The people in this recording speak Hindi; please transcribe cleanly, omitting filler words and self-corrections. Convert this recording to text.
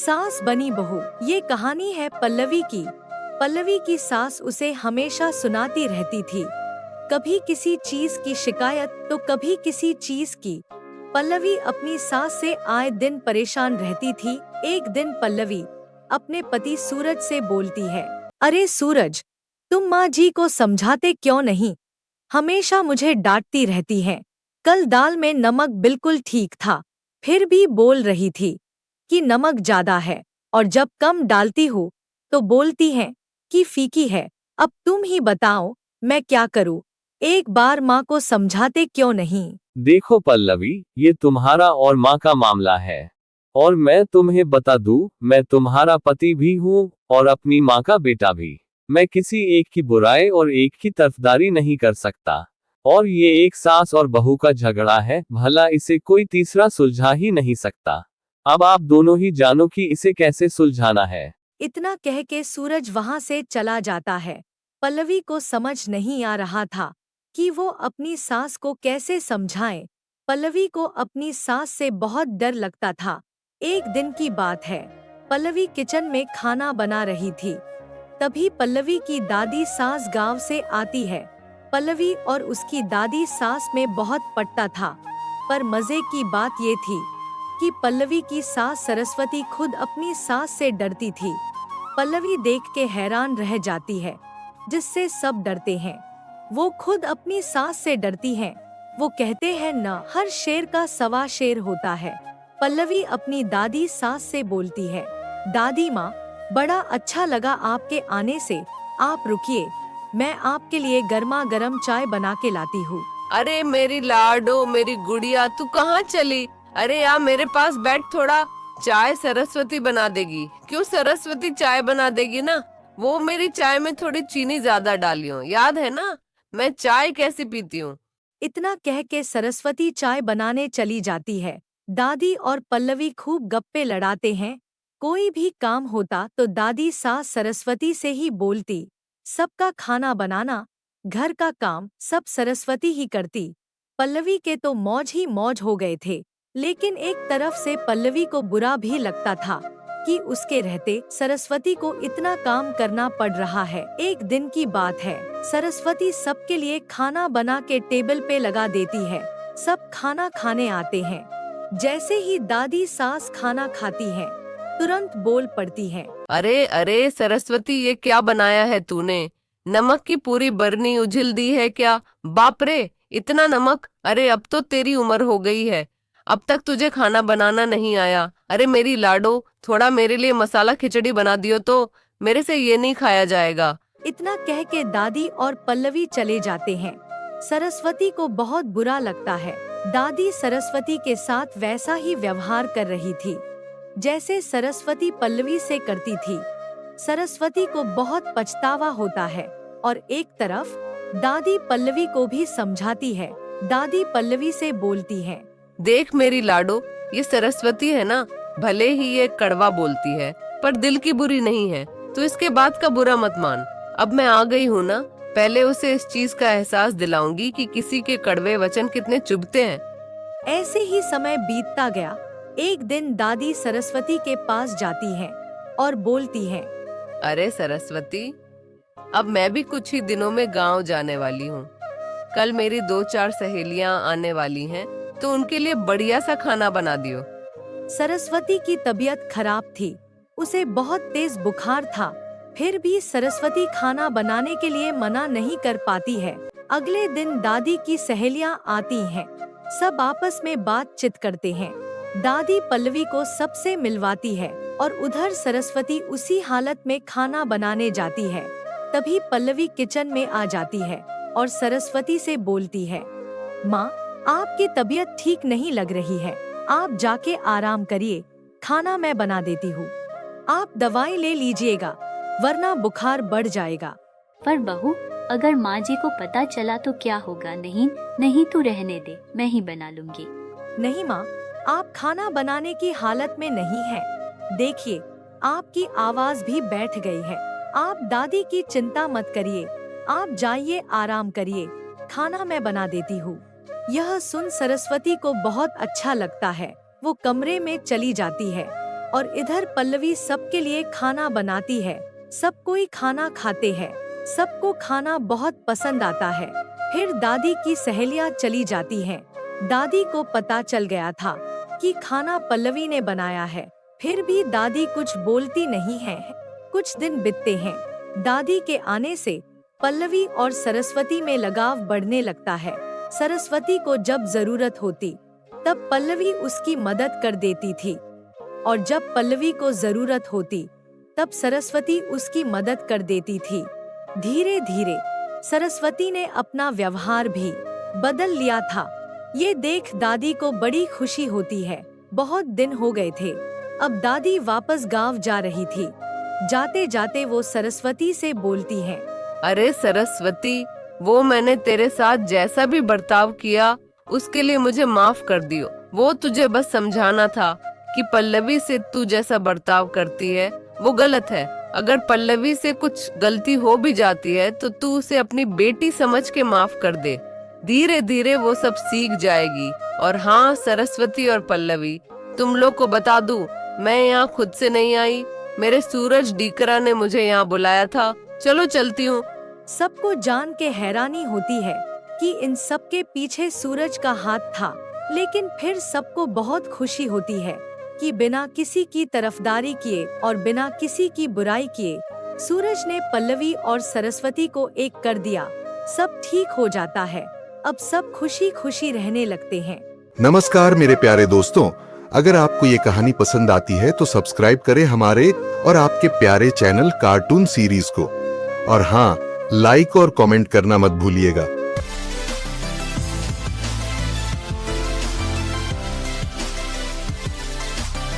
सास बनी बहू। ये कहानी है पल्लवी की। पल्लवी की सास उसे हमेशा सुनाती रहती थी, कभी किसी चीज की शिकायत तो कभी किसी चीज की। पल्लवी अपनी सास से आए दिन परेशान रहती थी। एक दिन पल्लवी अपने पति सूरज से बोलती है, अरे सूरज, तुम माँ जी को समझाते क्यों नहीं? हमेशा मुझे डांटती रहती हैं। कल दाल में नमक बिल्कुल ठीक था, फिर भी बोल रही थी कि नमक ज्यादा है, और जब कम डालती हूँ तो बोलती हैं कि फीकी है। अब तुम ही बताओ, मैं क्या करूँ? एक बार माँ को समझाते क्यों नहीं? देखो पल्लवी, ये तुम्हारा और माँ का मामला है। और मैं तुम्हें बता दूं, मैं तुम्हारा पति भी हूँ और अपनी माँ का बेटा भी। मैं किसी एक की बुराई और एक की तरफदारी नहीं कर सकता। और ये एक सास और बहू का झगड़ा है, भला इसे कोई तीसरा सुलझा ही नहीं सकता। अब आप दोनों ही जानो कि इसे कैसे सुलझाना है। इतना कह के सूरज वहां से चला जाता है। पल्लवी को समझ नहीं आ रहा था कि वो अपनी सास को कैसे समझाए। पल्लवी को अपनी सास से बहुत डर लगता था। एक दिन की बात है, पल्लवी किचन में खाना बना रही थी। तभी पल्लवी की दादी सास गांव से आती है। पल्लवी और उसकी दादी सास में बहुत पटता था, पर मजे की बात ये थी कि पल्लवी की सास सरस्वती खुद अपनी सास से डरती थी। पल्लवी देख के हैरान रह जाती है, जिससे सब डरते हैं वो खुद अपनी सास से डरती हैं। वो कहते हैं न, हर शेर का सवा शेर होता है। पल्लवी अपनी दादी सास से बोलती है, दादी माँ, बड़ा अच्छा लगा आपके आने से। आप रुकिए, मैं आपके लिए गर्मा गर्म चाय बना के लाती हूँ। अरे मेरी लाडो, मेरी गुड़िया, तू कहाँ चली? अरे यार, मेरे पास बैठ थोड़ा। चाय सरस्वती बना देगी। क्यों? सरस्वती चाय बना देगी ना। वो मेरी चाय में थोड़ी चीनी ज्यादा डाली हो, याद है ना? मैं चाय कैसे पीती हूँ। इतना कह के सरस्वती चाय बनाने चली जाती है। दादी और पल्लवी खूब गप्पे लड़ाते हैं। कोई भी काम होता तो दादी सास सरस्वती से ही बोलती। सबका खाना बनाना, घर का काम सब सरस्वती ही करती। पल्लवी के तो मौज ही मौज हो गए थे, लेकिन एक तरफ से पल्लवी को बुरा भी लगता था कि उसके रहते सरस्वती को इतना काम करना पड़ रहा है। एक दिन की बात है, सरस्वती सबके लिए खाना बना के टेबल पे लगा देती है। सब खाना खाने आते हैं। जैसे ही दादी सास खाना खाती है, तुरंत बोल पड़ती है, अरे अरे सरस्वती, ये क्या बनाया है तूने? नमक की पूरी बरनी उझिल दी है क्या? बाप रे, इतना नमक! अरे अब तो तेरी उम्र हो गई है, अब तक तुझे खाना बनाना नहीं आया। अरे मेरी लाडो, थोड़ा मेरे लिए मसाला खिचड़ी बना दियो तो, मेरे से ये नहीं खाया जाएगा। इतना कह के दादी और पल्लवी चले जाते हैं। सरस्वती को बहुत बुरा लगता है। दादी सरस्वती के साथ वैसा ही व्यवहार कर रही थी जैसे सरस्वती पल्लवी से करती थी। सरस्वती को बहुत पछतावा होता है और एक तरफ दादी पल्लवी को भी समझाती है। दादी पल्लवी से बोलती है, देख मेरी लाडो, ये सरस्वती है ना, भले ही ये कड़वा बोलती है, पर दिल की बुरी नहीं है। तो इसके बात का बुरा मत मान। अब मैं आ गई हूँ ना, पहले उसे इस चीज का एहसास दिलाऊंगी कि किसी के कड़वे वचन कितने चुभते हैं। ऐसे ही समय बीतता गया। एक दिन दादी सरस्वती के पास जाती हैं और बोलती हैं, अरे सरस्वती, अब मैं भी कुछ ही दिनों में गांव जाने वाली हूँ। कल मेरी 2-4 सहेलियां आने वाली हैं, तो उनके लिए बढ़िया सा खाना बना दियो। सरस्वती की तबीयत खराब थी, उसे बहुत तेज बुखार था। फिर भी सरस्वती खाना बनाने के लिए मना नहीं कर पाती है। अगले दिन दादी की सहेलियां आती हैं, सब आपस में बातचीत करते हैं। दादी पल्लवी को सबसे मिलवाती है और उधर सरस्वती उसी हालत में खाना बनाने जाती है। तभी पल्लवी किचन में आ जाती है और सरस्वती से बोलती है, माँ, आपकी तबीयत ठीक नहीं लग रही है, आप जाके आराम करिए, खाना मैं बना देती हूँ। आप दवाई ले लीजिएगा, वरना बुखार बढ़ जाएगा। पर बहू, अगर माँ जी को पता चला तो क्या होगा? नहीं नहीं, तू रहने दे, मैं ही बना लूंगी। नहीं माँ, आप खाना बनाने की हालत में नहीं हैं। देखिए, आपकी आवाज भी बैठ गई है। आप दादी की चिंता मत करिए, आप जाइए आराम करिए, खाना मैं बना देती हूँ। यह सुन सरस्वती को बहुत अच्छा लगता है। वो कमरे में चली जाती है। और इधर पल्लवी सबके लिए खाना बनाती है। सब कोई खाना खाते हैं। सबको खाना बहुत पसंद आता है। फिर दादी की सहेलियां चली जाती हैं। दादी को पता चल गया था कि खाना पल्लवी ने बनाया है, फिर भी दादी कुछ बोलती नहीं है। कुछ दिन बीतते हैं। दादी के आने से पल्लवी और सरस्वती में लगाव बढ़ने लगता है। सरस्वती को जब जरूरत होती तब पल्लवी उसकी मदद कर देती थी, और जब पल्लवी को जरूरत होती तब सरस्वती उसकी मदद कर देती थी। धीरे धीरे सरस्वती ने अपना व्यवहार भी बदल लिया था। ये देख दादी को बड़ी खुशी होती है। बहुत दिन हो गए थे। अब दादी वापस गांव जा रही थी। जाते जाते वो सरस्वती से बोलती हैं, अरे सरस्वती, वो मैंने तेरे साथ जैसा भी बर्ताव किया उसके लिए मुझे माफ कर दियो। वो तुझे बस समझाना था कि पल्लवी से तू जैसा बर्ताव करती है वो गलत है। अगर पल्लवी से कुछ गलती हो भी जाती है तो तू उसे अपनी बेटी समझ के माफ कर दे। धीरे धीरे वो सब सीख जाएगी। और हाँ सरस्वती और पल्लवी, तुम लोग को बता दूं, मैं यहाँ खुद से नहीं आई। मेरे सूरज डीकरा ने मुझे यहाँ बुलाया था। चलो चलती हूँ। सबको जान के हैरानी होती है कि इन सब के पीछे सूरज का हाथ था, लेकिन फिर सबको बहुत खुशी होती है कि बिना किसी की तरफदारी किए और बिना किसी की बुराई किए सूरज ने पल्लवी और सरस्वती को एक कर दिया। सब ठीक हो जाता है। अब सब खुशी खुशी रहने लगते हैं। नमस्कार मेरे प्यारे दोस्तों, अगर आपको ये कहानी पसंद आती है तो सब्सक्राइब करें हमारे और आपके प्यारे चैनल कार्टून सीरीज को। और हाँ, लाइक और कमेंट करना मत भूलिएगा।